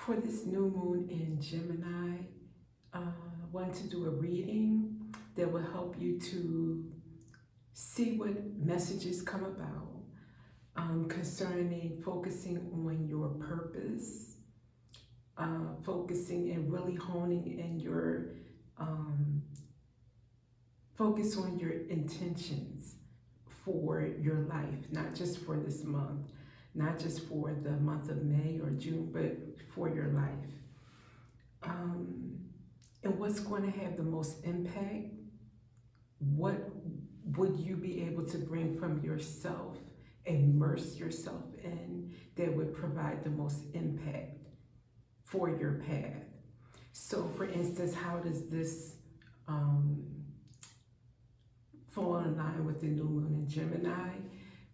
For this new moon in Gemini, want to do a reading that will help you to see what messages come about concerning focusing on your purpose, focusing and really honing in your focus on your intentions for your life, not just for this month, not just for the month of May or June, but for your life. And what's going to have the most impact? What would you be able to bring from yourself, immerse yourself in, that would provide the most impact for your path? So for instance, how does this fall in line with the new moon in Gemini?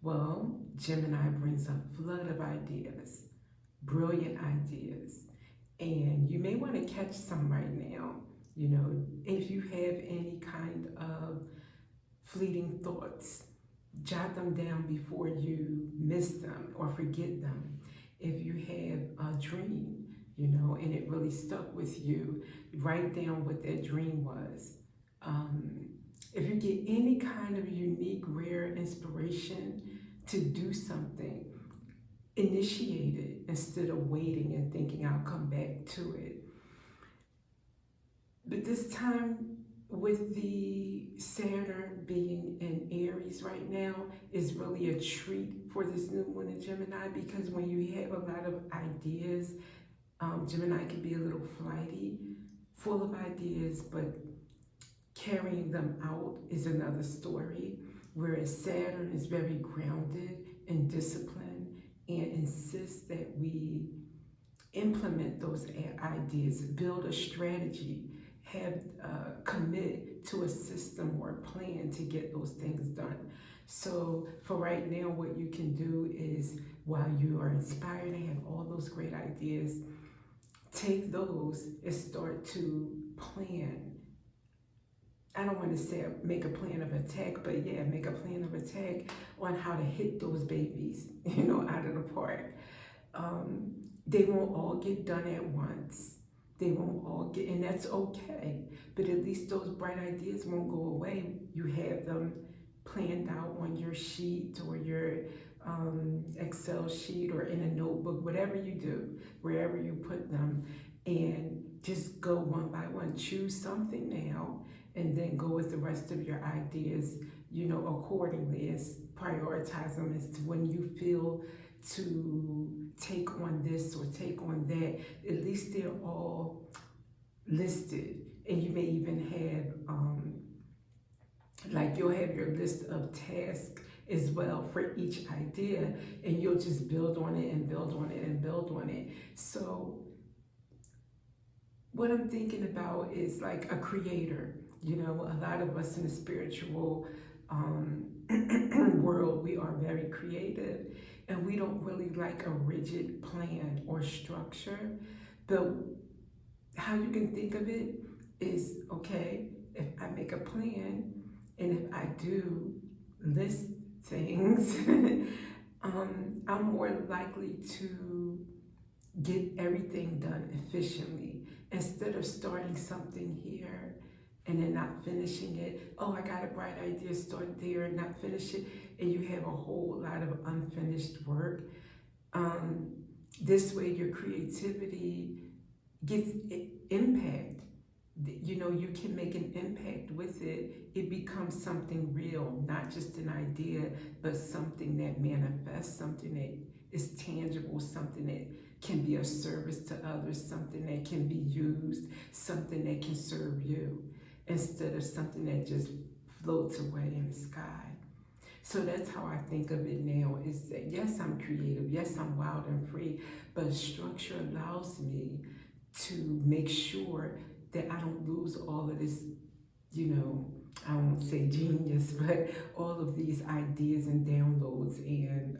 Well, Gemini brings a flood of ideas, brilliant ideas. And you may want to catch some right now. You know, if you have any kind of fleeting thoughts, jot them down before you miss them or forget them. If you have a dream, you know, and it really stuck with you, write down what that dream was. If you get any kind of unique, rare inspiration to do something, initiate it instead of waiting and thinking I'll come back to it. But this time, with the Saturn being in Aries right now, is really a treat for this new moon in Gemini, because when you have a lot of ideas, Gemini can be a little flighty, full of ideas, but carrying them out is another story, whereas Saturn is very grounded and disciplined and insists that we implement those ideas, build a strategy, commit to a system or a plan to get those things done. So for right now, what you can do is, while you are inspired and have all those great ideas, take those and start to plan. I don't want to say make a plan of attack, but yeah, make a plan of attack on how to hit those babies, you know, out of the park. They won't all get done at once. They won't all get, and that's okay. But at least those bright ideas won't go away. You have them planned out on your sheet or your Excel sheet or in a notebook, whatever you do, wherever you put them, and just go one by one. Choose something now, and then go with the rest of your ideas, you know, accordingly, as prioritize them as to when you feel to take on this or take on that. At least they're all listed, and you may even have like you'll have your list of tasks as well for each idea, and you'll just build on it and build on it and build on it. So what I'm thinking about is like a creator. You know, a lot of us in the spiritual world, we are very creative, and we don't really like a rigid plan or structure. But how you can think of it is, okay, if I make a plan and if I do list things, I'm more likely to get everything done efficiently, instead of starting something here and then not finishing it. Oh, I got a bright idea, start there and not finish it, and you have a whole lot of unfinished work. This way your creativity gets impact. You know, you can make an impact with it. It becomes something real, not just an idea, but something that manifests, something that is tangible, something that can be of service to others, something that can be used, something that can serve you, instead of something that just floats away in the sky. So that's how I think of it now, is that yes, I'm creative, yes, I'm wild and free, but structure allows me to make sure that I don't lose all of this, you know, I won't say genius, but all of these ideas and downloads, and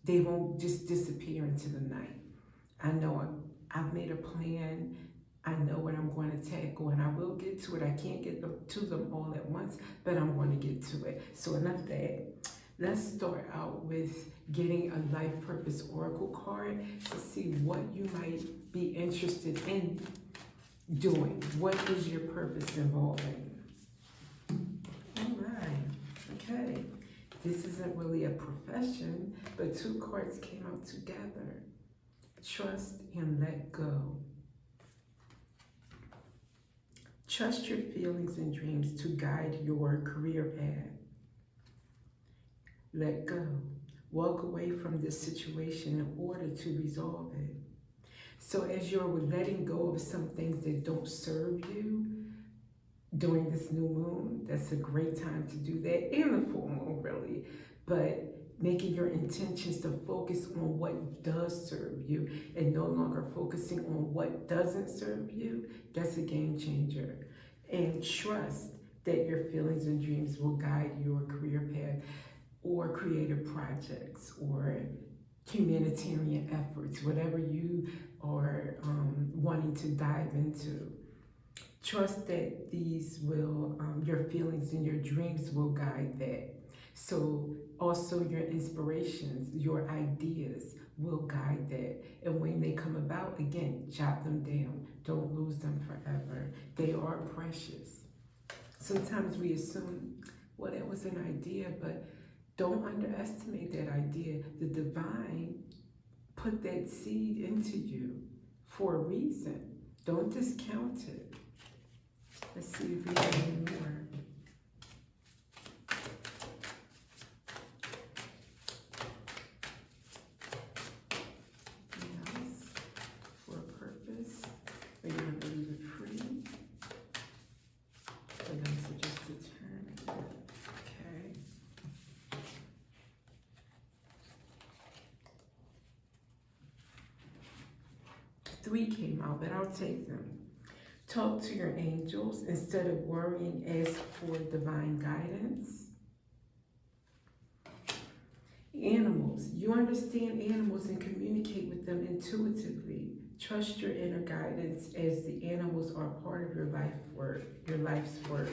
they won't just disappear into the night. I know I've made a plan. I know what I'm going to tackle, and I will get to it. I can't get to them all at once, but I'm going to get to it. So enough of that. Let's start out with getting a life purpose oracle card to see what you might be interested in doing. What is your purpose involving? All right, okay. This isn't really a profession, but two cards came out together. Trust and let go. Trust your feelings and dreams to guide your career path. Let go. Walk away from this situation in order to resolve it. So as you're letting go of some things that don't serve you during this new moon, that's a great time to do that, and the full moon really, but making your intentions to focus on what does serve you and no longer focusing on what doesn't serve you, that's a game changer. And trust that your feelings and dreams will guide your career path or creative projects or humanitarian efforts, whatever you are wanting to dive into. Trust that these will, your feelings and your dreams will guide that. So also your inspirations, your ideas will guide that. And when they come about, again, jot them down. Don't lose them forever. They are precious. Sometimes we assume, well, that was an idea, but don't underestimate that idea. The divine put that seed into you for a reason. Don't discount it. Let's see if we have any more. Yes, for a purpose. Or you want to leave it free. For them to just determine. Okay. 3 came out, but I'll take them. Talk to your angels instead of worrying. Ask for divine guidance. Animals. You understand animals and communicate with them intuitively. Trust your inner guidance as the animals are part of your life's work.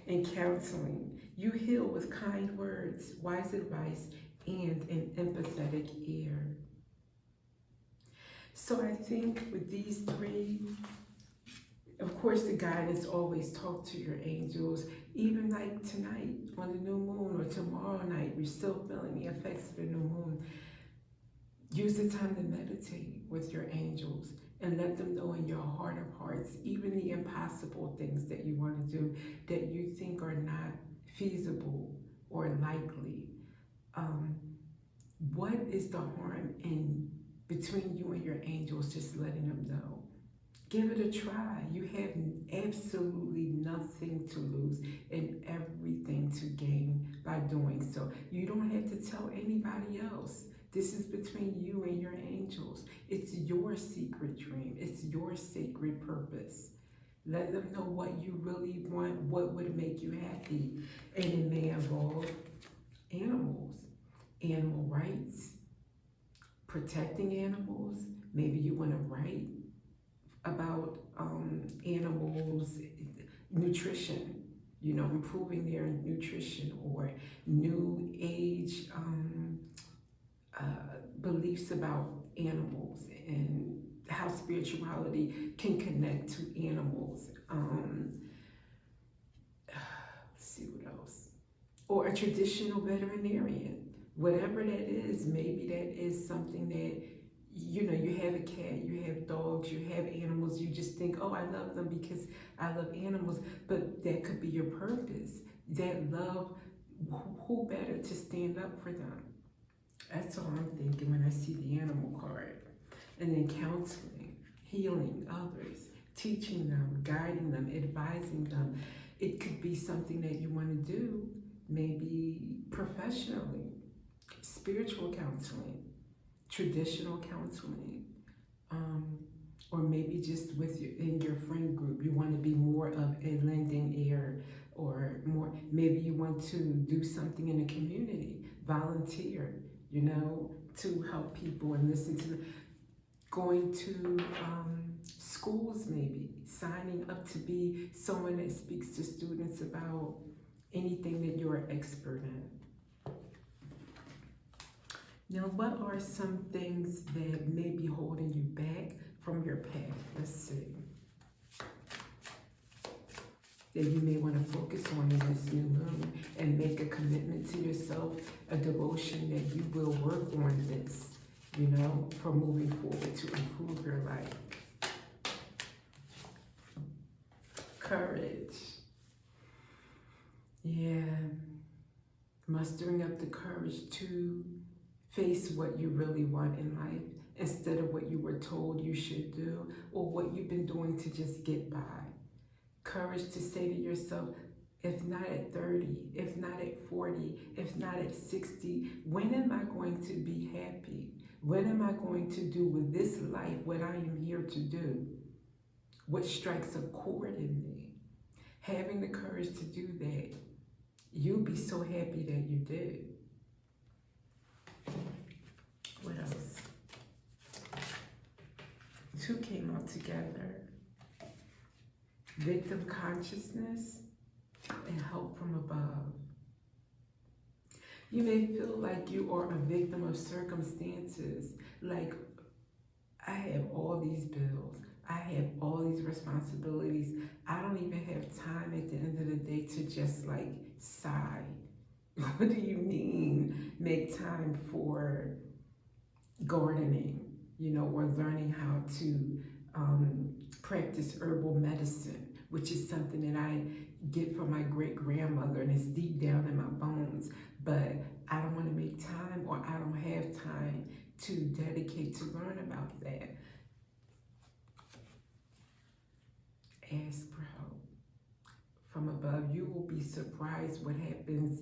And counseling. You heal with kind words, wise advice, and an empathetic ear. So I think with these 3, of course the guidance, always talk to your angels. Even like tonight on the new moon or tomorrow night, you're still feeling the effects of the new moon. Use the time to meditate with your angels and let them know in your heart of hearts, even the impossible things that you want to do that you think are not feasible or likely. What is the harm in between you and your angels, just letting them know? Give it a try. You have absolutely nothing to lose and everything to gain by doing so. You don't have to tell anybody else. This is between you and your angels. It's your secret dream. It's your sacred purpose. Let them know what you really want, what would make you happy. And it may involve animals, animal rights, protecting animals. Maybe you want to write about animals, nutrition, you know, improving their nutrition, or new age beliefs about animals and how spirituality can connect to animals. Let's see what else. Or a traditional veterinarian, whatever that is. Maybe that is something that, you know, you have a cat, you have dogs, you have animals, you just think, oh, I love them because I love animals, but that could be your purpose. That love, who better to stand up for them? That's all I'm thinking when I see the animal card. And then counseling, healing others, teaching them, guiding them, advising them. It could be something that you want to do, maybe professionally, spiritual counseling, traditional counseling, or maybe just with in your friend group. You want to be more of a lending ear, or more, maybe you want to do something in the community, volunteer, you know, to help people and listen to them. Going to schools, maybe signing up to be someone that speaks to students about anything that you're an expert in. Now, what are some things that may be holding you back from your path? Let's see. That you may want to focus on in this new moon and make a commitment to yourself, a devotion that you will work on this, you know, for moving forward to improve your life. Courage. Yeah. Mustering up the courage to face what you really want in life instead of what you were told you should do or what you've been doing to just get by. Courage to say to yourself, if not at 30, if not at 40, if not at 60, when am I going to be happy? When am I going to do with this life what I am here to do? What strikes a chord in me? Having the courage to do that, you'll be so happy that you did. What else? Two came out together. Victim consciousness and help from above. You may feel like you are a victim of circumstances, like I have all these bills, I have all these responsibilities, I don't even have time at the end of the day to just like sigh. What do you mean make time for gardening, you know, or learning how to practice herbal medicine, which is something that I get from my great-grandmother and it's deep down in my bones, but I don't want to make time or I don't have time to dedicate to learn about that. Ask for help from above. You will be surprised what happens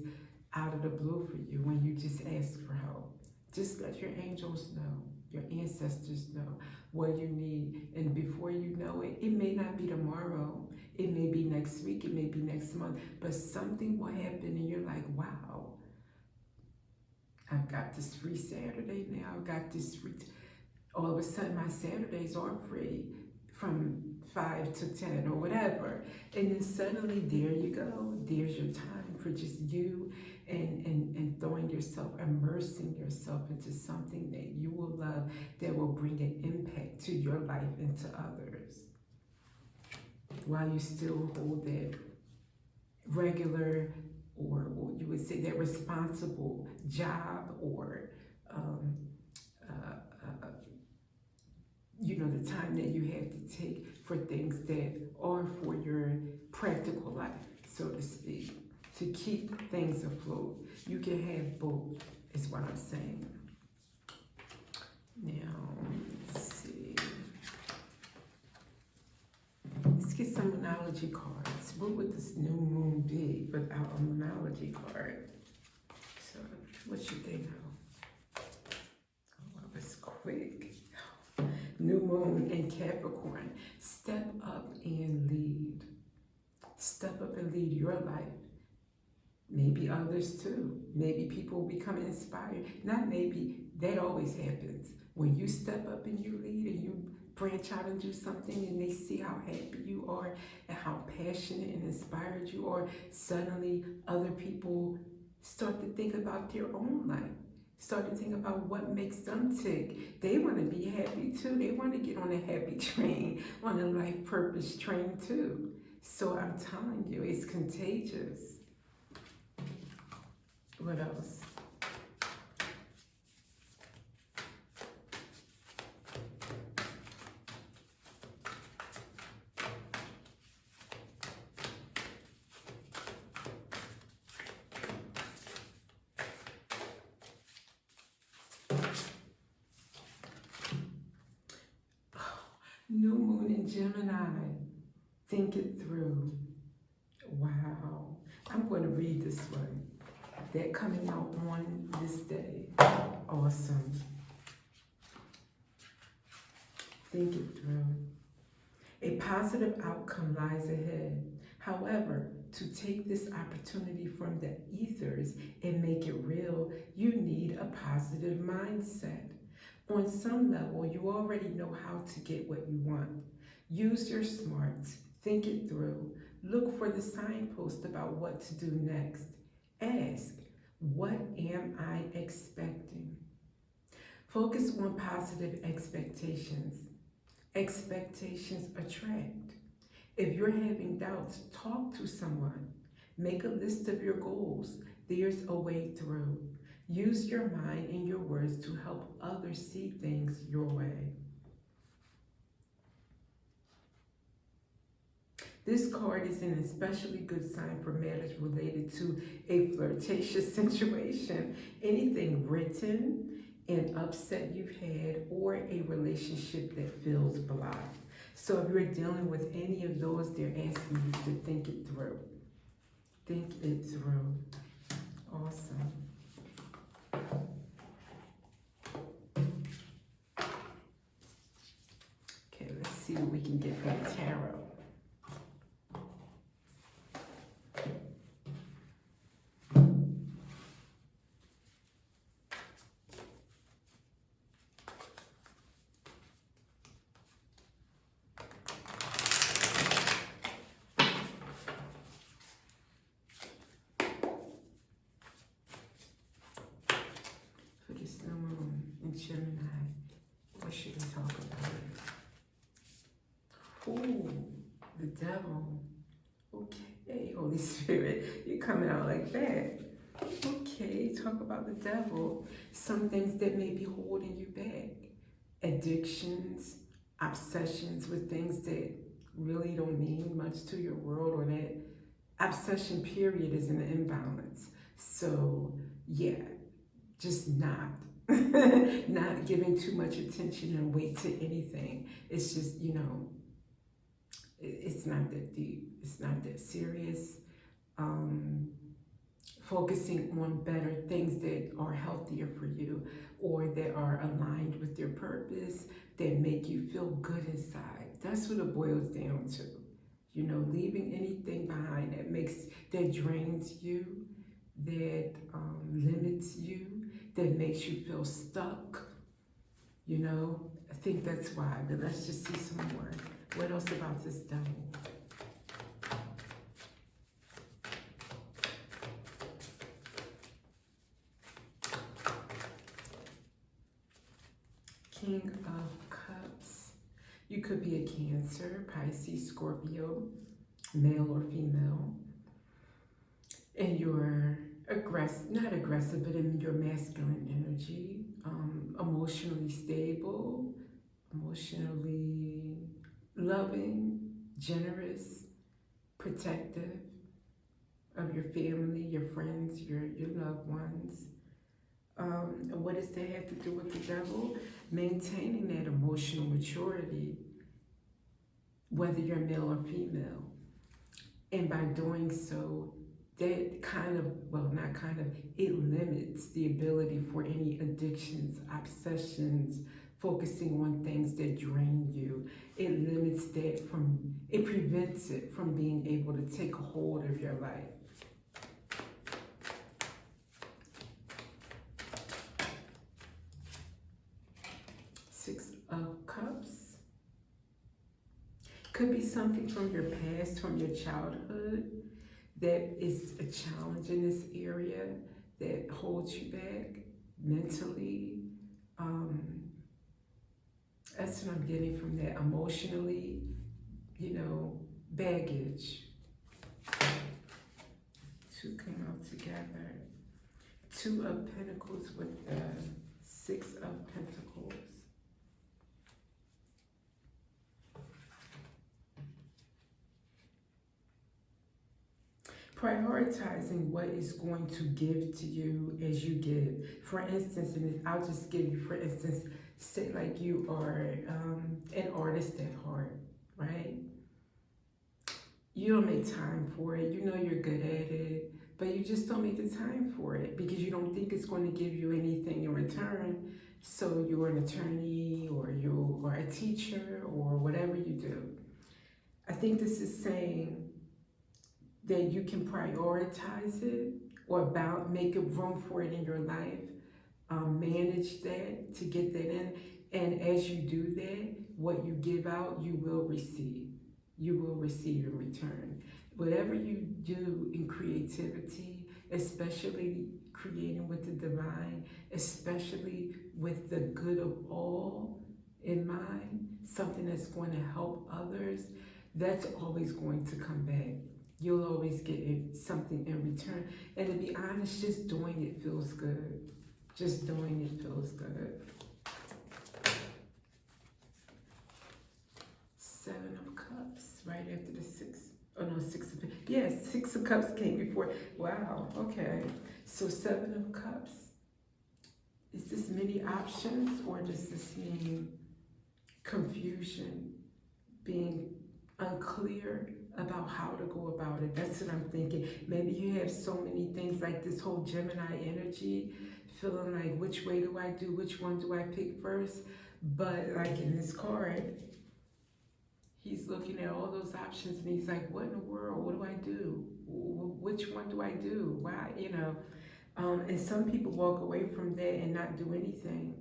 out of the blue for you when you just ask for help. Just let your angels know, your ancestors know what you need, and before you know it, it may not be tomorrow, it may be next week, it may be next month, but something will happen and you're like, wow, I've got this free Saturday now, I've got this free, all of a sudden my Saturdays are free from 5 to 10 or whatever, and then suddenly there you go, there's your time for just you and throwing yourself, immersing yourself into something that you will love, that will bring an impact to your life and to others, while you still hold that regular, or what you would say, that responsible job, or you know, the time that you have to take for things that are for your practical life, so to speak, to keep things afloat. You can have both, is what I'm saying. Now, let's see. Let's get some Moonology cards. What would this new moon be without a Moonology card? So, what you think of? Oh, that was quick. New moon in Capricorn. Step up and lead. Step up and lead your life. Maybe others too. Maybe people become inspired. Not maybe, that always happens. When you step up and you lead and you branch out and do something and they see how happy you are and how passionate and inspired you are, suddenly other people start to think about their own life. Start to think about what makes them tick. They want to be happy too. They want to get on a happy train, on a life purpose train too. So I'm telling you, it's contagious. What else? New moon in Gemini. Think it through. Wow. I'm going to read this one. That coming out on this day. Awesome. Think it through. A positive outcome lies ahead. However, to take this opportunity from the ethers and make it real, you need a positive mindset. On some level, you already know how to get what you want. Use your smarts, think it through, look for the signpost about what to do next. Ask, what am I expecting? Focus on positive expectations. Expectations attract. If you're having doubts, talk to someone. Make a list of your goals. There's a way through. Use your mind and your words to help others see things your way. This card is an especially good sign for matters related to a flirtatious situation, anything written, an upset you've had, or a relationship that feels blocked. So if you're dealing with any of those, they're asking you to think it through. Think it through. Awesome. Okay, let's see what we can get from the tarot. Gemini, what should we talk about? Ooh, the devil. Okay, Holy Spirit, you're coming out like that. Okay, talk about the devil. Some things that may be holding you back. Addictions, obsessions with things that really don't mean much to your world, or that obsession period is an imbalance. So, yeah, just not giving too much attention and weight to anything. It's just, it's not that deep. It's not that serious. Focusing on better things that are healthier for you, or that are aligned with your purpose, that make you feel good inside. That's what it boils down to. Leaving anything behind that drains you, that limits you, that makes you feel stuck. I think that's why. But let's just see some more. What else about this devil? King of Cups. You could be a Cancer, Pisces, Scorpio, male or female. And you're not aggressive, but in your masculine energy, emotionally stable, emotionally loving, generous, protective of your family, your friends, your loved ones. What does that have to do with the devil? Maintaining that emotional maturity, whether you're male or female. And by doing so, that it limits the ability for any addictions, obsessions, focusing on things that drain you. It limits that it prevents it from being able to take a hold of your life. Six of Cups. Could be something from your past, from your childhood, that is a challenge in this area that holds you back mentally. That's what I'm getting from that. Emotionally, baggage. Two come out together. Two of Pentacles with the Six of Pentacles. Prioritizing what is going to give to you as you give. For instance, and I'll just give you, for instance, say like you are an artist at heart, right? You don't make time for it. You know you're good at it, but you just don't make the time for it because you don't think it's going to give you anything in return. So you're an attorney, or you are a teacher, or whatever you do. I think this is saying that you can prioritize it, or make a room for it in your life, manage that to get that in. And as you do that, what you give out, you will receive. You will receive in return. Whatever you do in creativity, especially creating with the divine, especially with the good of all in mind, something that's going to help others, that's always going to come back. You'll always get something in return. And to be honest, just doing it feels good. Just doing it feels good. Seven of Cups, right after the Six. Oh no, Six of, yes, Six of Cups came before. Wow, okay. So Seven of Cups. Is this many options, or does this mean confusion, being unclear about how to go about it? That's what I'm thinking. Maybe you have so many things, like this whole Gemini energy, feeling like, which way do I do? Which one do I pick first? But like in this card, he's looking at all those options and he's like, what in the world? What do I do? Which one do I do? Why? You know, and some people walk away from that and not do anything.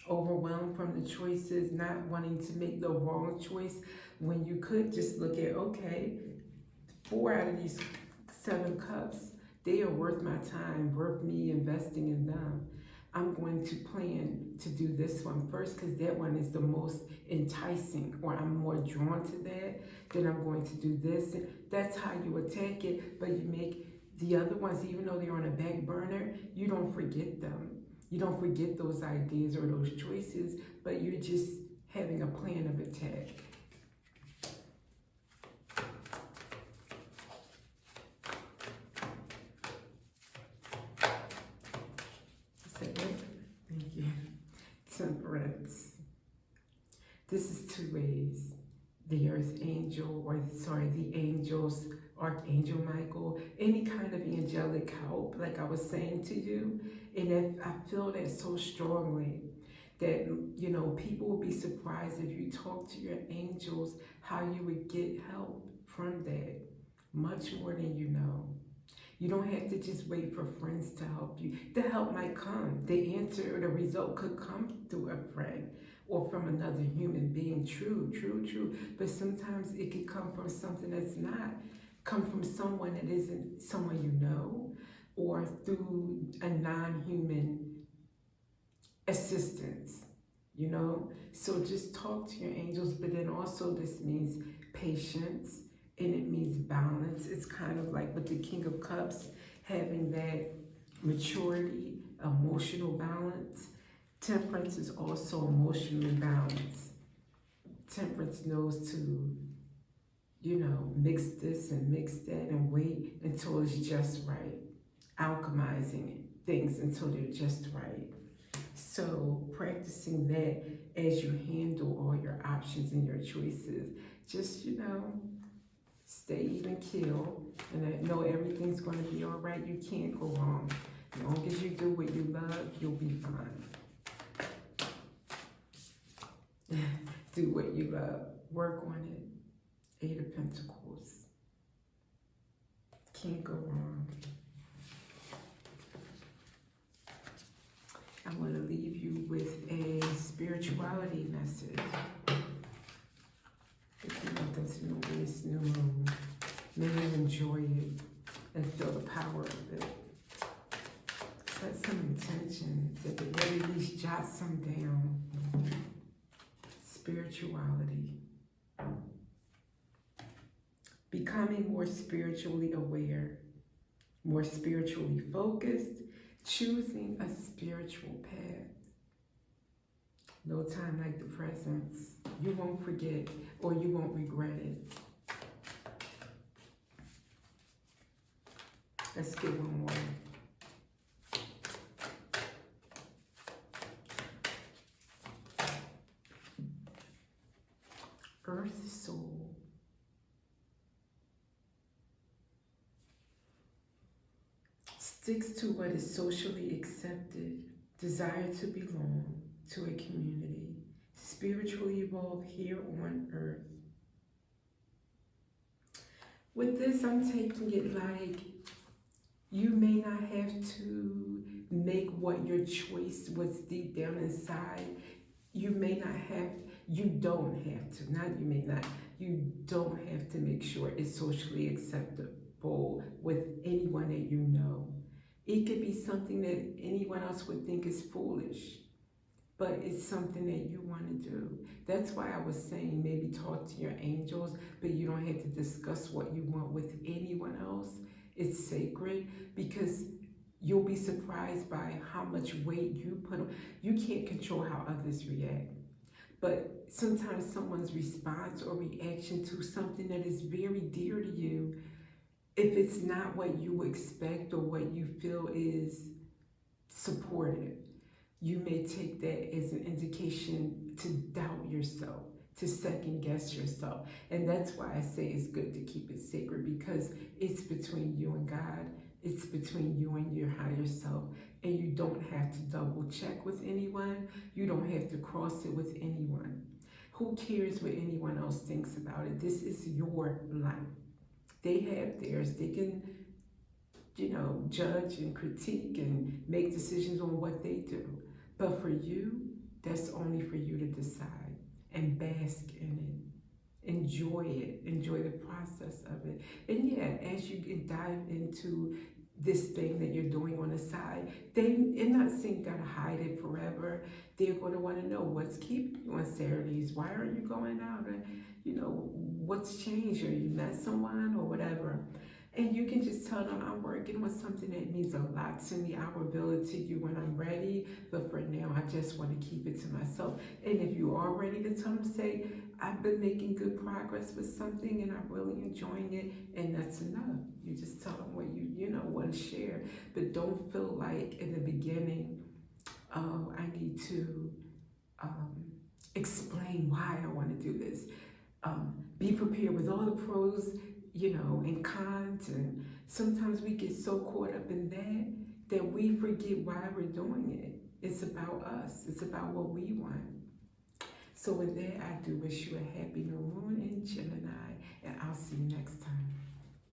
Overwhelmed from the choices, not wanting to make the wrong choice, when you could just look at, okay, 4 out of these 7 cups, they are worth my time, worth me investing in them. I'm going to plan to do this one first because that one is the most enticing, or I'm more drawn to that. Then I'm going to do this. That's how you attack it, but you make the other ones, even though they're on a back burner, you don't forget them. You don't forget those ideas or those choices, but you're just having a plan of attack. Is that right? Thank you. Temperance. This is 2 ways. The earth angel, or sorry, the angels, Archangel Michael, any kind of angelic help, like I was saying to you. And if I feel that so strongly that, you know, people will be surprised if you talk to your angels, how you would get help from that, much more than you know. You don't have to just wait for friends to help you. The help might come. The answer or the result could come through a friend or from another human being. True. But sometimes it could come from something that's not. Come from someone that isn't someone you know, or through a non-human assistance, you know? So just talk to your angels, but then also this means patience, and it means balance. It's kind of like with the King of Cups, having that maturity, emotional balance. Temperance is also emotionally balanced. Temperance knows to, you know, mix this and mix that and wait until it's just right. Alchemizing things until they're just right. So practicing that as you handle all your options and your choices, just, you know, stay even keel and know everything's going to be all right. You can't go wrong. As long as you do what you love, you'll be fine. Do what you love. Work on it. 8 of Pentacles. Can't go wrong. I want to leave you with a spirituality message. If you want this new moon, may you enjoy it and feel the power of it. Set some intentions, at the very least jot some down. Spirituality. Becoming more spiritually aware, more spiritually focused, choosing a spiritual path. No time like the present. You won't forget, or you won't regret it. Let's get one more. Earth soul. Sticks to what is socially accepted, desire to belong to a community, spiritually evolve here on earth. With this, I'm taking it like you may not have to make what your choice, what's deep down inside. You may not have, you don't have to, not you may not, you don't have to make sure it's socially acceptable with anyone that you know. It could be something that anyone else would think is foolish, but it's something that you want to do. That's why I was saying maybe talk to your angels, but you don't have to discuss what you want with anyone else. It's sacred, because you'll be surprised by how much weight you put on. You can't control how others react, but sometimes someone's response or reaction to something that is very dear to you, if it's not what you expect or what you feel is supportive, you may take that as an indication to doubt yourself, to second guess yourself. And that's why I say it's good to keep it sacred, because it's between you and God. It's between you and your higher self. And you don't have to double check with anyone. You don't have to cross it with anyone. Who cares what anyone else thinks about it? This is your life. They have theirs. They can, judge and critique and make decisions on what they do. But for you, that's only for you to decide, and bask in it. Enjoy it. Enjoy the process of it. And yeah, as you dive into this thing that you're doing on the side, they're not saying you gotta hide it forever. They're going to want to know what's keeping you on Saturdays. Why aren't you going out? Or, what's changed? Or you met someone or whatever. And you can just tell them, I'm working on something that means a lot to me. I will reveal it to you when I'm ready. But for now, I just want to keep it to myself. And if you are ready to tell them, say, I've been making good progress with something and I'm really enjoying it. And that's enough. You just tell them what you want to share. But don't feel like in the beginning, I need to explain why I want to do this. Be prepared with all the pros, and cons, and sometimes we get so caught up in that we forget why we're doing it. It's about us. It's about what we want. So with that, I do wish you a happy new moon in Gemini, and I'll see you next time.